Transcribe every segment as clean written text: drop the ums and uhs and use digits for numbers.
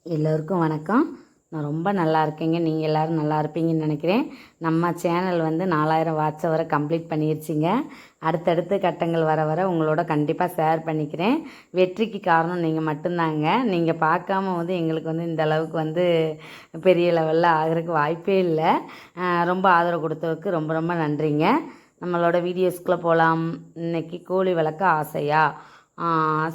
எல்லோருக்கும் வணக்கம். நான் ரொம்ப நல்லா இருக்கேங்க. நீங்கள் எல்லோரும் நல்லா இருப்பீங்கன்னு நினைக்கிறேன். நம்ம சேனல் வந்து 4000 வாட்ச் வரை கம்ப்ளீட் பண்ணிருச்சுங்க. அடுத்தடுத்து கட்டங்கள் வர வர உங்களோட கண்டிப்பாக ஷேர் பண்ணிக்கிறேன். வெற்றிக்கு காரணம் நீங்கள் மட்டும்தாங்க. நீங்கள் பார்க்காம வந்து எங்களுக்கு வந்து இந்த அளவுக்கு வந்து பெரிய லெவலில் ஆகிறதுக்கு வாய்ப்பே இல்லை. ரொம்ப ஆதரவு கொடுத்ததுக்கு ரொம்ப ரொம்ப நன்றிங்க. நம்மளோட வீடியோஸ்குள்ளே போகலாம். இன்றைக்கி கோழி வளர்க்க ஆசையா,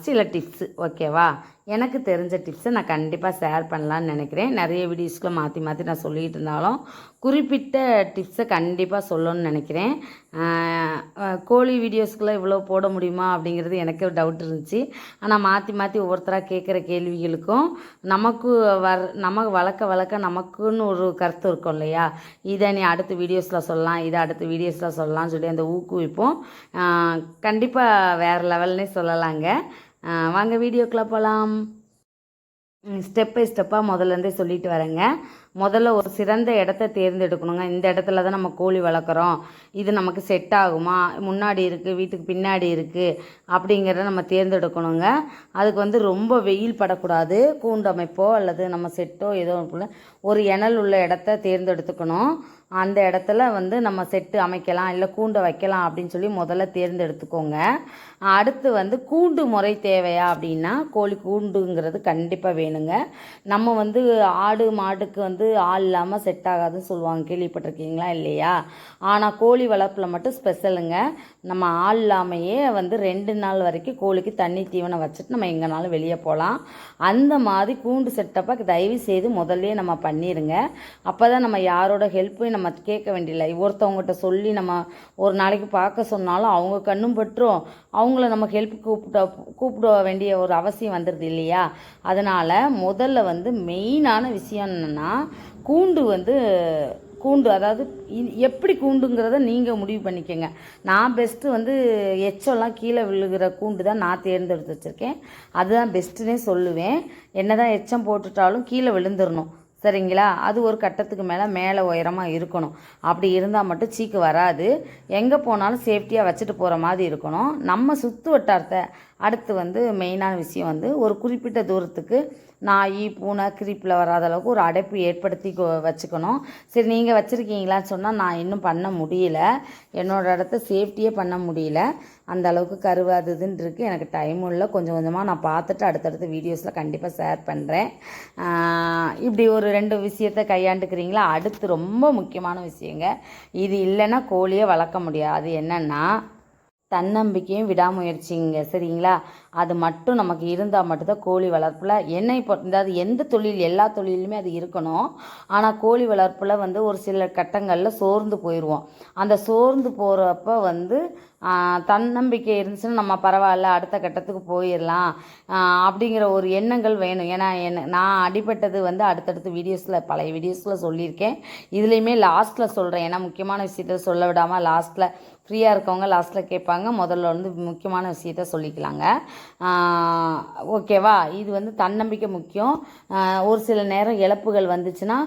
சில டிப்ஸு ஓகேவா. எனக்கு தெரிஞ்ச டிப்ஸை நான் கண்டிப்பாக ஷேர் பண்ணலான்னு நினைக்கிறேன். நிறைய வீடியோஸ்க்குள்ள மாற்றி மாற்றி நான் சொல்லிகிட்டு இருந்தாலும் குறிப்பிட்ட டிப்ஸை கண்டிப்பாக சொல்லணும்னு நினைக்கிறேன். கோழி வீடியோஸ்க்குள்ளே இவ்வளோ போட முடியுமா அப்படிங்கிறது எனக்கு டவுட் இருந்துச்சு. ஆனால் மாற்றி மாற்றி ஒவ்வொருத்தராக கேட்குற கேள்விகளுக்கும் நமக்கு வளர்க்க வளர்க்க நமக்குன்னு ஒரு கருத்து இருக்கும் இல்லையா. இதை நீ அடுத்த வீடியோஸில் சொல்லலாம், இதை அடுத்த வீடியோஸில் சொல்லலாம்னு சொல்லி அந்த ஊக்குவிப்போம். கண்டிப்பாக வேறு லெவல்னே சொல்லலாங்க. வாங்க வீடியோக்குள்ளே போகலாம். ஸ்டெப் பை ஸ்டெப்பாக முதல்லேருந்தே சொல்லிட்டு வரேங்க. முதல்ல ஒரு சிறந்த இடத்த தேர்ந்தெடுக்கணுங்க. இந்த இடத்துல தான் நம்ம கோழி வளர்க்குறோம், இது நமக்கு செட் ஆகுமா, முன்னாடி இருக்குது வீட்டுக்கு பின்னாடி இருக்குது அப்படிங்கிறத நம்ம தேர்ந்தெடுக்கணுங்க. அதுக்கு வந்து ரொம்ப வெயில் படக்கூடாது. கூண்டு அமைப்போ அல்லது நம்ம செட்டோ ஏதோ ஒரு இணல் உள்ள இடத்த தேர்ந்தெடுத்துக்கணும். அந்த இடத்துல வந்து நம்ம செட்டு அமைக்கலாம், இல்லை கூண்டை வைக்கலாம் அப்படின்னு சொல்லி முதல்ல தேர்ந்தெடுத்துக்கோங்க. அடுத்து வந்து கூண்டு முறை தேவையா அப்படின்னா, கோழி கூண்டுங்கிறது கண்டிப்பாக வேணுங்க. நம்ம வந்து ஆடு மாடுக்கு வந்து ஆள் இல்லாமல் செட் ஆகாதுன்னு சொல்லுவாங்க, கேள்விப்பட்டிருக்கீங்களா இல்லையா. ஆனால் கோழி வளர்ப்பில் மட்டும் ஸ்பெஷலுங்க. நம்ம ஆள் இல்லாமையே வந்து 2 நாள் வரைக்கும் கோழிக்கு தண்ணி தீவனம் வச்சுட்டு நம்ம எங்கேனாலும் வெளியே போகலாம். அந்த மாதிரி கூண்டு செட்டப்பாக தயவு செய்து முதல்ல நம்ம பண்ணிடுங்க. அப்போ தான் நம்ம யாரோட ஹெல்ப்பையும் நம்ம கேட்க வேண்டியதில்லை. ஒருத்தவங்ககிட்ட சொல்லி நம்ம ஒரு நாளைக்கு பார்க்க சொன்னாலும் அவங்க கண்ணும் பற்றும், அவங்கள நம்ம ஹெல்ப் கூப்பிட வேண்டிய ஒரு அவசியம் வந்துடுது இல்லையா. அதனால் முதல்ல வந்து மெயினான விஷயம் என்னென்னா, கூண்டு அதாவது எப்படி கூண்டுங்கிறத நீங்கள் முடிவு பண்ணிக்கோங்க. நான் பெஸ்ட்டு வந்து எச்சம்லாம் கீழே விழுகிற கூண்டு தான் நான் தேர்ந்தெடுத்து வச்சுருக்கேன். அதுதான் பெஸ்ட்டுன்னே சொல்லுவேன். என்ன தான் எச்சம் போட்டுட்டாலும் கீழே விழுந்துடணும், சரிங்களா. அது ஒரு கட்டத்துக்கு மேலே உயரமாக இருக்கணும். அப்படி இருந்தால் மட்டும் சீக்கு வராது. எங்கே போனாலும் சேஃப்டியாக வச்சுட்டு போகிற மாதிரி இருக்கணும். நம்ம சுற்று வட்டாரத்தை அடுத்து வந்து மெயினான விஷயம் வந்து ஒரு குறிப்பிட்ட தூரத்துக்கு நாய் பூனை கிரிப்பில் வராத அளவுக்கு ஒரு அடைப்பு ஏற்படுத்தி வச்சுக்கணும். சரி, நீங்கள் வச்சுருக்கீங்களான்னு சொன்னால் நான் இன்னும் பண்ண முடியல. என்னோடய இடத்த சேஃப்டியே பண்ண முடியல. அந்த அளவுக்கு கருவாதுன்னு இருக்குது. எனக்கு டைமும் இல்லை. கொஞ்சம் கொஞ்சமாக நான் பார்த்துட்டு அடுத்தடுத்த வீடியோஸில் கண்டிப்பாக ஷேர் பண்ணுறேன். இப்படி ஒரு 2 விஷயத்தை கையாண்டுக்கிறீங்களா. அடுத்து ரொம்ப முக்கியமான விஷயங்க. இது இல்லைன்னா கோழியை வளர்க்க முடியாது. என்னென்னா தன்னம்பிக்கையும் விடாமுயற்சிங்க, சரிங்களா. அது மட்டும் நமக்கு இருந்தால் மட்டும்தான் கோழி வளர்ப்பில் அதாவது எந்த தொழில், எல்லா தொழிலுமே அது இருக்கணும். ஆனால் கோழி வளர்ப்பில் வந்து ஒரு சில கட்டங்களில் சோர்ந்து போயிடுவோம். அந்த சோர்ந்து போகிறப்ப வந்து தன்னம்பிக்கை இருந்துச்சுன்னா நம்ம பரவாயில்ல அடுத்த கட்டத்துக்கு போயிடலாம் அப்படிங்கிற ஒரு எண்ணங்கள் வேணும். ஏன்னா நான் அடிபட்டது வந்து அடுத்தடுத்த வீடியோஸில் பழைய வீடியோஸில் சொல்லியிருக்கேன். இதுலேயுமே லாஸ்ட்டில் சொல்கிறேன். ஏன்னா முக்கியமான விஷயத்த சொல்ல விடாமல் லாஸ்ட்டில் ஃப்ரீயாக இருக்கவங்க லாஸ்ட்டில் கேட்பாங்க. முதல்ல வந்து முக்கியமான விஷயத்த சொல்லிக்கலாங்க, ஓகேவா. இது வந்து தன்னம்பிக்கை முக்கியம். ஒரு சில நேரம் இழப்புகள் வந்துச்சுன்னா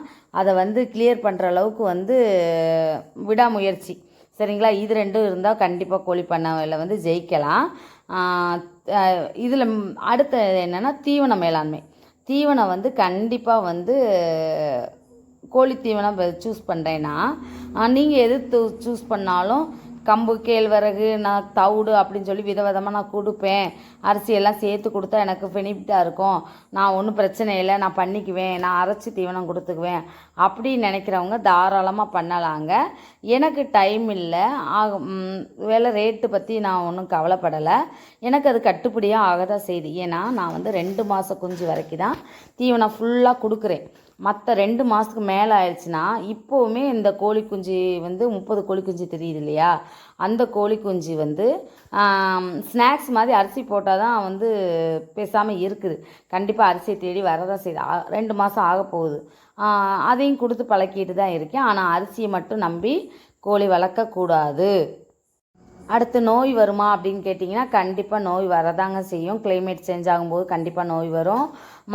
அதை வந்து கிளியர் பண்ணுற அளவுக்கு வந்து விடாமுயற்சி, சரிங்களா. இது 2 இருந்தால் கண்டிப்பாக கோழி பண்ணையில் வந்து ஜெயிக்கலாம். இதில் அடுத்த என்னென்னா தீவன மேலாண்மை. தீவனம் வந்து கண்டிப்பாக வந்து கோழி தீவனம் சூஸ் பண்ணுறேன்னா, நீங்கள் எது சூஸ் பண்ணாலும் கம்பு கேழ்வரகு நான் தவிடு அப்படின்னு சொல்லி விதவிதமாக நான் கொடுப்பேன். அரிசியெல்லாம் சேர்த்து கொடுத்தா எனக்கு பெனிஃபிட்டாக இருக்கும், நான் ஒன்றும் பிரச்சனை இல்லை, நான் பண்ணிக்குவேன், நான் அரைச்சி தீவனம் கொடுத்துக்குவேன் அப்படின்னு நினைக்கிறவங்க தாராளமாக பண்ணலாங்க. எனக்கு டைம் இல்லை, வேலை ரேட்டு பற்றி நான் ஒன்றும் கவலைப்படலை. எனக்கு அது கட்டுப்படியாக ஆகதான் செய்யுது. ஏன்னா நான் வந்து 2 மாத குஞ்சு வரைக்கும் தான் தீவனம் ஃபுல்லாக கொடுக்குறேன். மற்ற 2 மாதத்துக்கு மேலே ஆயிடுச்சுன்னா இப்போவுமே இந்த கோழி குஞ்சு வந்து 30 கோழி குஞ்சு தெரியுது இல்லையா, அந்த கோழி குஞ்சு வந்து ஸ்நாக்ஸ் மாதிரி அரிசி போட்டால் தான் வந்து பேசாமல் இருக்குது. கண்டிப்பாக அரிசியை தேடி வரதான் செய்யுது. 2 மாதம் ஆக போகுது. அதையும் கொடுத்து பழக்கிட்டு தான் இருக்கேன். ஆனால் அரிசியை மட்டும் நம்பி கோழி வளர்க்கக்கூடாது. அடுத்து நோய் வருமா அப்படின்னு கேட்டிங்கன்னா கண்டிப்பாக நோய் வரதாங்க செய்யும். கிளைமேட் சேஞ்ச் ஆகும்போது கண்டிப்பாக நோய் வரும்.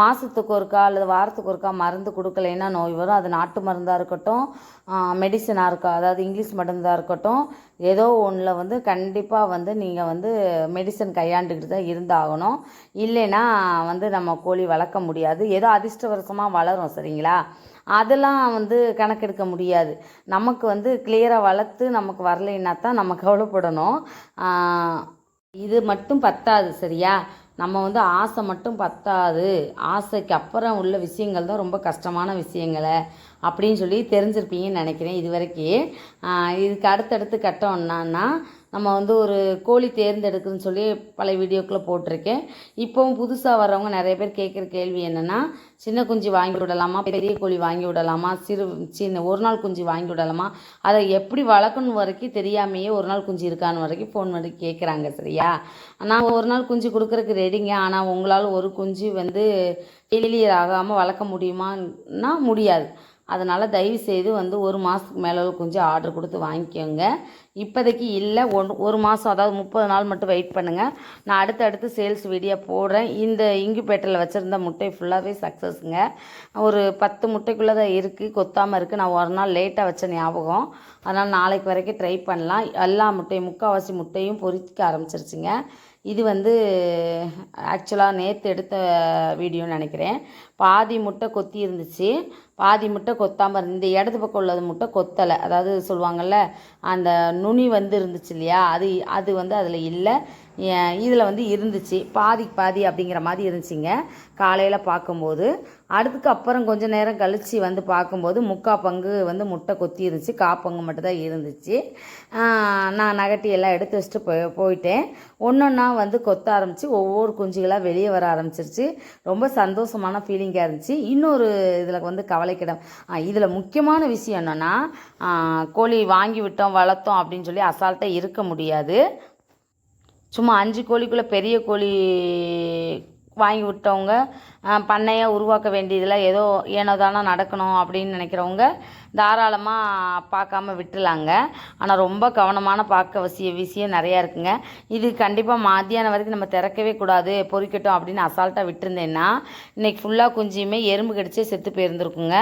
மாதத்துக்கு ஒருக்கா அல்லது வாரத்துக்கு ஒருக்கா மருந்து கொடுக்கலைன்னா நோய் வரும். அது நாட்டு மருந்தாக இருக்கட்டும், மெடிசனாக இருக்கா, அதாவது இங்கிலீஷ் மருந்தாக இருக்கட்டும், ஏதோ ஒன்றில் வந்து கண்டிப்பாக வந்து நீங்கள் வந்து மெடிசன் கையாண்டுக்கிட்டு தான் இருந்தாகணும். இல்லைன்னா வந்து நம்ம கோழி வளர்க்க முடியாது. ஏதோ அதிர்ஷ்டவசமாக வளரும், சரிங்களா? அதெல்லாம் வந்து கணக்கெடுக்க முடியாது. நமக்கு வந்து கிளியராக வளர்த்து நமக்கு வரலைன்னா தான் நம்ம கவலைப்படணும். இது மட்டும் பத்தாது, சரியா? நம்ம வந்து ஆசை மட்டும் பத்தாது, ஆசைக்கு அப்புறம் உள்ள விஷயங்கள் தான் ரொம்ப கஷ்டமான விஷயங்களை அப்படின்னு சொல்லி தெரிஞ்சிருப்பீங்கன்னு நினைக்கிறேன் இது வரைக்கும். இதுக்கு அடுத்தடுத்து கட்டம் என்னன்னா, நம்ம வந்து ஒரு கோழி தேர்ந்தெடுக்குன்னு சொல்லி பல வீடியோக்குள்ளே போட்டிருக்கேன். இப்போவும் புதுசாக வர்றவங்க நிறைய பேர் கேட்குற கேள்வி என்னென்னா, சின்ன குஞ்சு வாங்கி விடலாமா, பெரிய கோழி வாங்கி விடலாமா, சின்ன ஒரு நாள் குஞ்சு வாங்கி விடலாமா, அதை எப்படி வளர்க்கணும் வரைக்கும் தெரியாமையே ஒரு நாள் குஞ்சு இருக்கான்னு வரைக்கும் ஃபோன் பண்ணி கேட்குறாங்க, சரியா? நான் ஒரு நாள் குஞ்சு கொடுக்குறதுக்கு ரெடிங்க. ஆனால் உங்களால் ஒரு குஞ்சு வந்து ஃபெயிலியர் ஆகாமல் வளர்க்க முடியுமான்னா முடியாது. அதனால் தயவுசெய்து வந்து ஒரு மாதத்துக்கு மேலே குஞ்சு ஆர்டர் கொடுத்து வாங்கிக்கோங்க. இப்போதைக்கு இல்லை, ஒரு மாதம், அதாவது 30 நாள் மட்டும் வெயிட் பண்ணுங்கள். நான் அடுத்தடுத்து சேல்ஸ் வீடியோ போடுறேன். இந்த இன்குபேட்டரில் வச்சுருந்த முட்டை ஃபுல்லாகவே சக்ஸஸ்ங்க. ஒரு 10 முட்டைக்குள்ளே தான் இருக்குது, கொத்தாமல் இருக்குது. நான் ஒரு நாள் லேட்டாக வச்ச ஞாபகம், அதனால் நாளைக்கு வரைக்கும் ட்ரை பண்ணலாம். எல்லா முட்டையும், முக்கால்வாசி முட்டையும் பொரிக்க ஆரம்பிச்சிருச்சுங்க. இது வந்து ஆக்சுவலாக நேற்று எடுத்த வீடியோன்னு நினைக்கிறேன். பாதி முட்டை கொத்தி இருந்துச்சு, பாதி முட்டை கொத்தாமல் இருந்து, இந்த இடது பக்கம் உள்ளது முட்டை கொத்தலை. அதாவது சொல்லுவாங்கள்ல, அந்த நுனி வந்து இருந்துச்சு இல்லையா, அது வந்து அதில் இல்லை. இதில் வந்து இருந்துச்சு, பாதி அப்படிங்கிற மாதிரி இருந்துச்சுங்க காலையில் பார்க்கும்போது. அப்புறம் கொஞ்சம் நேரம் கழித்து வந்து பார்க்கும்போது 3/4 பங்கு வந்து முட்டை கொத்தி இருந்துச்சு, 1/4 பங்கு மட்டும் தான் இருந்துச்சு. நான் நகட்டி எல்லாம் எடுத்து வச்சுட்டு போயிட்டேன். ஒன்றொன்னா வந்து கொத்த ஆரம்பித்து ஒவ்வொரு குஞ்சுகளாக வெளியே வர ஆரம்பிச்சிருச்சு. ரொம்ப சந்தோஷமான ஃபீலிங்காக இருந்துச்சு. இன்னொரு இதில் வந்து கவலைக்கிடம், இதில் முக்கியமான விஷயம் என்னென்னா, கோழி வாங்கி விட்டோம் வளர்த்தோம் அப்படின்னு சொல்லி அசால்ட்டாக இருக்க முடியாது. சும்மா 5 கோழிக்குள்ளே பெரிய கோழி வாங்கி விட்டவங்க பண்ணையை உருவாக்க வேண்டியதில் ஏதோ ஏனோ தானோ நடக்கணும் அப்படின்னு நினைக்கிறவங்க தாராளமாக பார்க்காம விட்டுலாங்க. ஆனால் ரொம்ப கவனமான பார்க்க விஷயம் நிறையா இருக்குங்க. இது கண்டிப்பாக மத்தியானம் வரைக்கும் நம்ம திறக்கவே கூடாது, பொறிக்கட்டும் அப்படின்னு அசால்ட்டாக விட்டுருந்தேன்னா இன்றைக்கி ஃபுல்லாக குஞ்சியுமே எறும்பு கடிச்சே செத்து போயிருந்துருக்குங்க.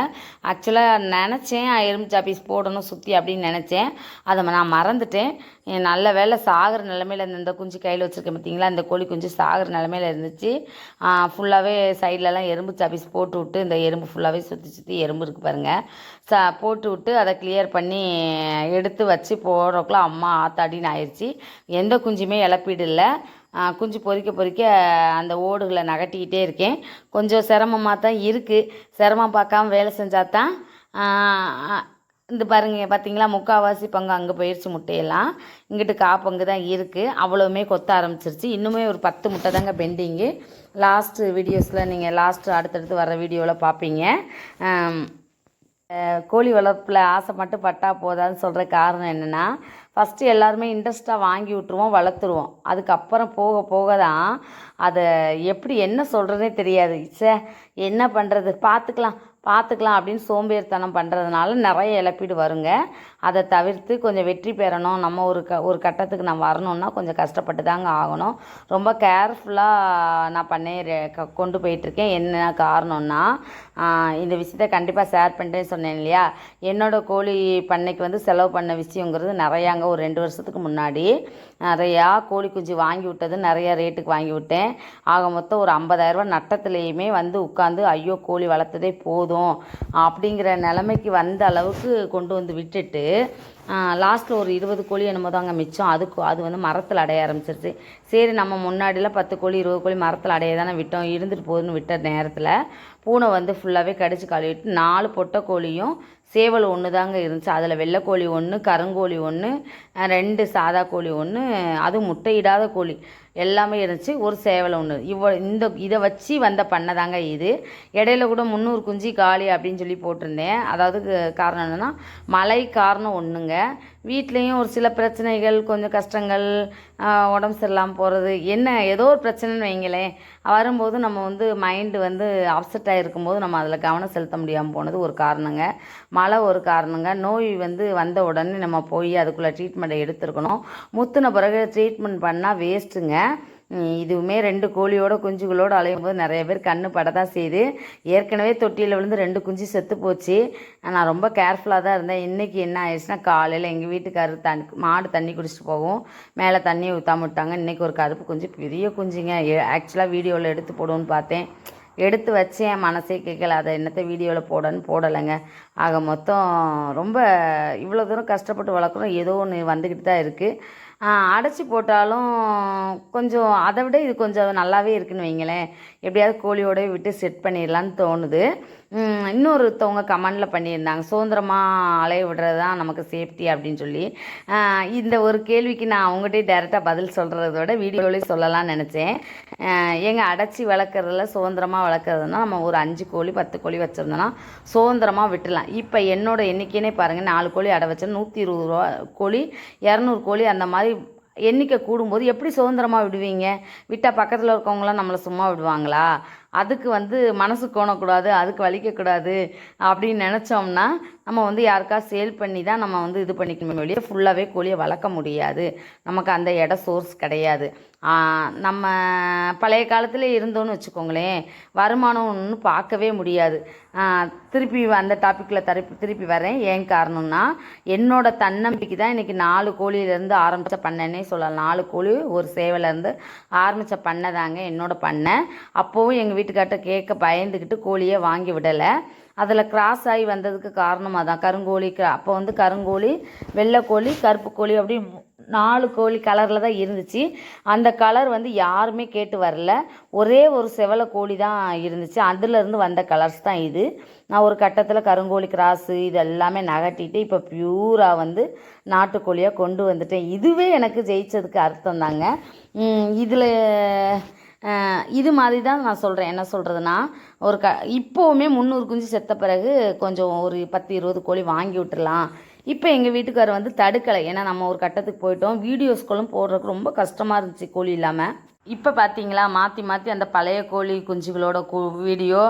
ஆக்சுவலாக நினச்சேன் எறும்பு சாப்பீஸ் போடணும் சுற்றி அப்படின்னு நினச்சேன், அதை நான் மறந்துட்டேன். நல்ல வேலை சாகிற நிலமையில் இந்த குஞ்சு கையில் வச்சுருக்கேன் பார்த்தீங்களா, இந்த கோழி குஞ்சு சாகிற நிலமையில் இருந்துச்சு. ஃபுல்லாகவே சைட்லலாம் எறும்பு சாப்பீஸ் போட்டு விட்டு, இந்த எறும்பு ஃபுல்லாகவே சுற்றி எறும்பு இருக்குது பாருங்கள், போட்டு விட்டு அதை கிளியர் பண்ணி எடுத்து வச்சு போடுறக்குள்ள அம்மா ஆத்தாடின்னு ஆயிடுச்சு. எந்த குஞ்சுமே இழப்பீடு இல்லை. குஞ்சு பொறிக்க அந்த ஓடுகளை நகட்டிக்கிட்டே இருக்கேன். கொஞ்சம் சிரமமாக தான் இருக்குது. சிரமம் பார்க்காம வேலை செஞ்சால் தான். இந்த பாருங்க பார்த்தீங்களா, 3/4 பங்கு அங்கே போயிடுச்சு முட்டையெல்லாம். இங்கிட்டு 1/4 பங்கு தான் இருக்குது. அவ்வளோவுமே கொத்த ஆரம்பிச்சிருச்சு. இன்னுமே ஒரு 10 முட்டை தாங்க பெண்டிங்கு. லாஸ்ட்டு வீடியோஸில் நீங்கள் அடுத்தடுத்து வர வீடியோவில் பார்ப்பீங்க. கோழி வளர்ப்பில் ஆசை மட்டும் பட்டா போதான்னு சொல்கிற காரணம் என்னென்னா, ஃபஸ்ட்டு எல்லாருமே இன்ட்ரெஸ்ட்டாக வாங்கி விட்ருவோம், வளர்த்துருவோம். அதுக்கப்புறம் போக போக தான் அதை எப்படி என்ன சொல்கிறதே தெரியாது. என்ன பண்ணுறது, பார்த்துக்கலாம் அப்படின்னு சோம்பேறித்தனம் பண்ணுறதுனால நிறைய இழப்பீடு வருங்க. அதை தவிர்த்து கொஞ்சம் வெற்றி பெறணும், நம்ம ஒரு கட்டத்துக்கு நம்ம வரணுன்னா கொஞ்சம் கஷ்டப்பட்டு தாங்க ஆகணும். ரொம்ப கேர்ஃபுல்லாக நான் கொண்டு போயிட்டுருக்கேன். என்ன காரணம்னா, இந்த விஷயத்த கண்டிப்பாக ஷேர் பண்ணிட்டேன்னு சொன்னேன் இல்லையா, என்னோடய கோழி பண்ணைக்கு வந்து செலவு பண்ண விஷயங்கிறது நிறையாங்க. ஒரு 2 வருஷத்துக்கு முன்னாடி நிறையா கோழி குஞ்சு வாங்கி விட்டது, நிறையா ரேட்டுக்கு வாங்கி விட்டேன். ஆக மொத்தம் ஒரு 50,000 நட்டத்துலேயுமே வந்து உட்காந்து ஐயோ கோழி வளர்த்ததே போதும் அப்படிங்கிற நிலைமைக்கு வந்த அளவுக்கு கொண்டு வந்து விட்டுட்டு, லாஸ்ட்டில் ஒரு 20 கோழி என்னமோ தாங்க மிச்சம். அது வந்து மரத்தில் அடைய ஆரம்பிச்சிருச்சு. சரி, நம்ம முன்னாடிலாம் 10 கோழி 20 கோழி மரத்தில் அடைய தானே விட்டோம், இருந்துட்டு போகுதுன்னு விட்ட நேரத்தில் பூனை வந்து ஃபுல்லாகவே கடிச்சு கழுவிட்டு 4 பொட்டை கோழியும் சேவல் ஒன்று தாங்க இருந்துச்சு. அதில் வெள்ளைக்கோழி 1, கருங்கோழி 1, 2 சாதா கோழி 1, அதுவும் முட்டையிடாத கோழி எல்லாமே இருந்துச்சு. ஒரு சேவல் 1. இதை வச்சு வந்த பண்ணை தாங்க இது. இடையில கூட 300 குஞ்சு காலி அப்படின்னு சொல்லி போட்டிருந்தேன். அதாவது காரணம் என்னென்னா, மழை காரணம் ஒன்றுங்க. வீட்லேயும் ஒரு சில பிரச்சனைகள், கொஞ்சம் கஷ்டங்கள், உடம்பு சரியில்லாமல் போகிறது, ஏதோ ஒரு பிரச்சனைன்னு வைங்களேன், வரும்போது நம்ம வந்து மைண்டு வந்து அப்செட் ஆகிருக்கும்போது நம்ம அதில் கவனம் செலுத்த முடியாமல் போனது ஒரு காரணங்க. மழை ஒரு காரணங்க. நோய் வந்து வந்த உடனே நம்ம போய் அதுக்குள்ளே ட்ரீட்மெண்ட்டை எடுத்துருக்கணும். முத்தின பிறகு ட்ரீட்மெண்ட் பண்ணால் வேஸ்ட்டுங்க. இதுவுமே 2 கோழியோட குஞ்சுகளோடு அலையும் போது நிறைய பேர் கண்ணு பட தான் செய்யுது. ஏற்கனவே தொட்டியில் விழுந்து 2 குஞ்சு செத்து போச்சு. நான் ரொம்ப கேர்ஃபுல்லாக தான் இருந்தேன். இன்றைக்கி என்ன ஆயிடுச்சுன்னா, காலையில் எங்கள் வீட்டுக்காரர் மாடு தண்ணி குடிச்சிட்டு போகும், மேலே தண்ணி ஊற்றாம விட்டாங்க. இன்றைக்கி ஒரு கருப்பு குஞ்சு, பெரிய குஞ்சுங்க. ஆக்சுவலாக வீடியோவில் எடுத்து போடுவோன்னு பார்த்தேன், எடுத்து வச்சேன், மனசே கேட்கல. அதை என்னத்தை வீடியோவில் போடலைங்க. ஆக மொத்தம் ரொம்ப இவ்வளோ தூரம் கஷ்டப்பட்டு வளர்க்குறோம், ஏதோ ஒன்று வந்துக்கிட்டு தான் இருக்குது. அடைச்சி போட்டாலும் கொஞ்சம் அதை விட இது கொஞ்சம் நல்லாவே இருக்குன்னு வைங்களேன். எப்படியாவது கோழியோடய விட்டு செட் பண்ணிடலான்னு தோணுது. இன்னொருத்தவங்க கமெண்டில் பண்ணியிருந்தாங்க, சுதந்திரமாக அலைய விடுறது தான் நமக்கு சேஃப்டி அப்படின்னு சொல்லி. இந்த ஒரு கேள்விக்கு நான் அவங்ககிட்டே டைரெக்டாக பதில் சொல்கிறத விட வீடியோலேயே சொல்லலாம்னு நினச்சேன். அடைச்சி வளர்க்குறதுல சுதந்திரமாக வளர்க்குறதுனா நம்ம ஒரு 5 கோழி 10 கோழி வச்சுருந்தோன்னா சுதந்திரமாக விட்டுடலாம். இப்போ என்னோடய எண்ணிக்கைனே பாருங்கள், 4 கோழி அடை வச்சா 120 ரூபா கோழி, 200 கோழி, அந்த மாதிரி எண்ணிக்கை கூடும்போது எப்படி சுதந்திரமாக விடுவீங்க? விட்டால் பக்கத்தில் இருக்கவங்களாம் நம்மளை சும்மா விடுவாங்களா? அதுக்கு மனசு கோணக்கூடாது, அதுக்கு வலிக்கக்கூடாது அப்படின்னு நினச்சோம்னா நம்ம யாருக்கா சேல் பண்ணி தான் நம்ம இது பண்ணிக்கணுமே வெளியே ஃபுல்லாகவே கோழியை வளர்க்க முடியாது. நமக்கு அந்த இட சோர்ஸ் கிடையாது. நம்ம பழைய காலத்தில் இருந்தோன்னு வச்சுக்கோங்களேன், வருமானம் ஒன்று பார்க்கவே முடியாது. திருப்பி அந்த டாப்பிக்கில் திருப்பி வரேன். ஏன் காரணம்னா, என்னோட தன்னம்பிக்கை தான் இன்றைக்கி 4 கோழியிலேருந்து ஆரம்பித்த பண்ணேன்னே சொல்லலாம். 4 கோழி ஒரு சேவலேருந்து ஆரம்பித்த பண்ணை தாங்க என்னோட பண்ணை. அப்போவும் எங்கள் வீட்டுக்கார்ட்ட கேட்க பயந்துக்கிட்டு கோழியை வாங்கி விடலை. அதில் கிராஸ் ஆகி வந்ததுக்கு காரணமாக தான் கருங்கோழி. அப்போ கருங்கோழி, வெள்ளைக்கோழி, கருப்பு கோழி அப்படி 4 கோழி கலரில் தான் இருந்துச்சு. அந்த கலர் யாருமே கேட்டு வரல. ஒரே ஒரு செவலை கோழி தான் இருந்துச்சு. அதுலேருந்து வந்த கலர்ஸ் தான் இது. நான் ஒரு கட்டத்தில் கருங்கோழி கிராஸு இது எல்லாமே நகட்டிட்டு இப்போ பியூராக நாட்டுக்கோழியாக கொண்டு வந்துட்டேன். இதுவே எனக்கு ஜெயிச்சதுக்கு அர்த்தம் தாங்க. இதில் இது மாதிரி தான் நான் சொல்கிறேன். என்ன சொல்கிறதுனா, இப்போவுமே 300 குஞ்சு செத்த பிறகு கொஞ்சம் ஒரு 10-20 கோழி வாங்கி விட்டுடலாம். இப்போ எங்கள் வீட்டுக்காரர் தடுக்கலை. ஏன்னா நம்ம ஒரு கட்டத்துக்கு போயிட்டோம். வீடியோஸ்களும் போடுறதுக்கு ரொம்ப கஷ்டமாக இருந்துச்சு கோழி இல்லாமல். இப்போ பார்த்தீங்களா, மாற்றி அந்த பழைய கோழி குஞ்சுகளோட வீடியோ,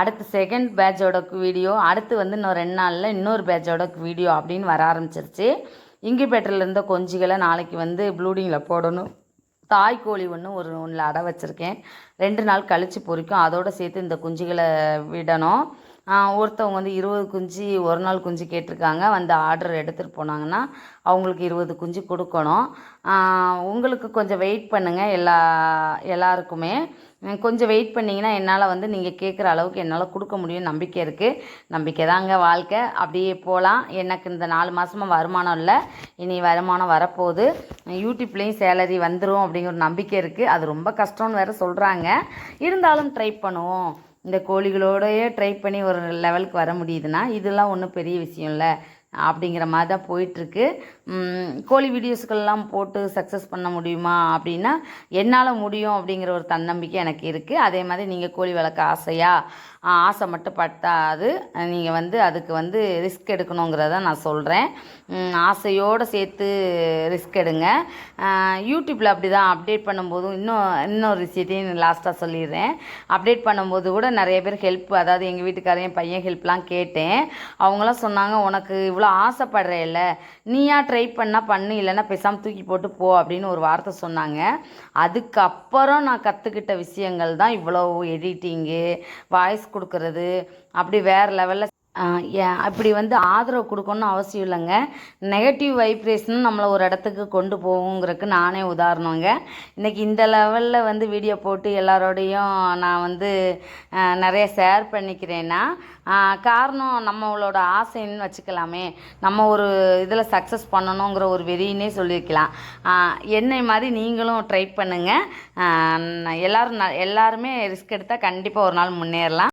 அடுத்து செகண்ட் பேட்சோட வீடியோ, அடுத்து இன்னும் 2 நாளில் இன்னொரு பேட்சோட வீடியோ அப்படின்னு வர ஆரம்பிச்சிருச்சு. இங்கிபேட்டரில் இருந்த குஞ்சுகளை நாளைக்கு ப்ளூடிங்கில் போடணும். தாய்க்கோழி ஒன்றில் அடை வச்சுருக்கேன். 2 நாள் கழித்து பொரிக்கும். அதோடு சேர்த்து இந்த குஞ்சுகளை விடணும். ஒருத்தவங்க 20 குஞ்சு ஒரு நாள் குஞ்சு கேட்டிருக்காங்க. ஆர்டர் எடுத்துகிட்டு போனாங்கன்னா அவங்களுக்கு 20 குஞ்சு கொடுக்கணும். உங்களுக்கு கொஞ்சம் வெயிட் பண்ணுங்கள். எல்லாருக்குமே கொஞ்சம் வெயிட் பண்ணிங்கன்னா என்னால் நீங்கள் கேட்குற அளவுக்கு என்னால் கொடுக்க முடியும். நம்பிக்கை இருக்குது. நம்பிக்கை தாங்க வாழ்க்கை. அப்படியே போகலாம். எனக்கு இந்த 4 மாதமாக வருமானம் இல்லை, இனி வருமானம் வரப்போகுது. யூடியூப்லேயும் சேலரி வந்துடும் அப்படிங்கிற ஒரு நம்பிக்கை இருக்குது. அது ரொம்ப கஷ்டம்னு வேறு சொல்கிறாங்க. இருந்தாலும் ட்ரை பண்ணுவோம். இந்த கோழிகளோடையே ட்ரை பண்ணி ஒரு லெவலுக்கு வர முடியுதுன்னா இதெல்லாம் ஒன்றும் பெரிய விஷயம் இல்லை அப்படிங்கிற மாதிரி தான் போயிட்டுருக்கு. கோழி வீடியோஸ்கள்லாம் போட்டு சக்ஸஸ் பண்ண முடியுமா அப்படின்னா என்னால் முடியும் அப்படிங்கிற ஒரு தன்னம்பிக்கை எனக்கு இருக்குது. அதே மாதிரி நீங்கள் கோழி வளர்க்க ஆசை மட்டும் பட்டாது. நீங்கள் அதுக்கு ரிஸ்க் எடுக்கணுங்கிறத நான் சொல்கிறேன். ஆசையோடு சேர்த்து ரிஸ்க் எடுங்க. யூடியூப்பில் அப்படி தான் அப்டேட் பண்ணும்போதும் இன்னொரு விஷயத்தையும் லாஸ்ட்டாக சொல்லிடுறேன். அப்டேட் பண்ணும்போது கூட நிறைய பேர் ஹெல்ப், அதாவது எங்கள் வீட்டுக்காரையும் பையன் ஹெல்ப்லாம் கேட்டேன். அவங்களாம் சொன்னாங்க, உனக்கு இவ்வளோ ஆசைப்படுற இல்லை, நீயா ட்ரை பண்ணால் பண்ணு, இல்லைன்னா பேசாமல் தூக்கி போட்டு போ அப்படின்னு ஒரு வார்த்தை சொன்னாங்க. அதுக்கப்புறம் நான் கற்றுக்கிட்ட விஷயங்கள் தான் இவ்வளோ எடிட்டிங்கு, வாய்ஸ் கொடுக்கறது, அப்படி வேறு லெவலில் அப்படி ஆதரவு கொடுக்கணும்னு அவசியம் இல்லைங்க. நெகட்டிவ் வைப்ரேஷனும் நம்மளை ஒரு இடத்துக்கு கொண்டு போகுங்கிறதுக்கு நானே உதாரணங்க. இன்றைக்கி இந்த லெவலில் வீடியோ போட்டு எல்லாரோடையும் நான் நிறைய ஷேர் பண்ணிக்கிறேன்னா காரணம் நம்மளோட ஆசைன்னு வச்சுக்கலாமே. நம்ம ஒரு இதில் சக்ஸஸ் பண்ணணுங்கிற ஒரு வெறியினே சொல்லியிருக்கலாம். என்னை மாதிரி நீங்களும் ட்ரை பண்ணுங்கள். எல்லாருமே ரிஸ்க் எடுத்தால் கண்டிப்பாக ஒரு நாள் முன்னேறலாம்.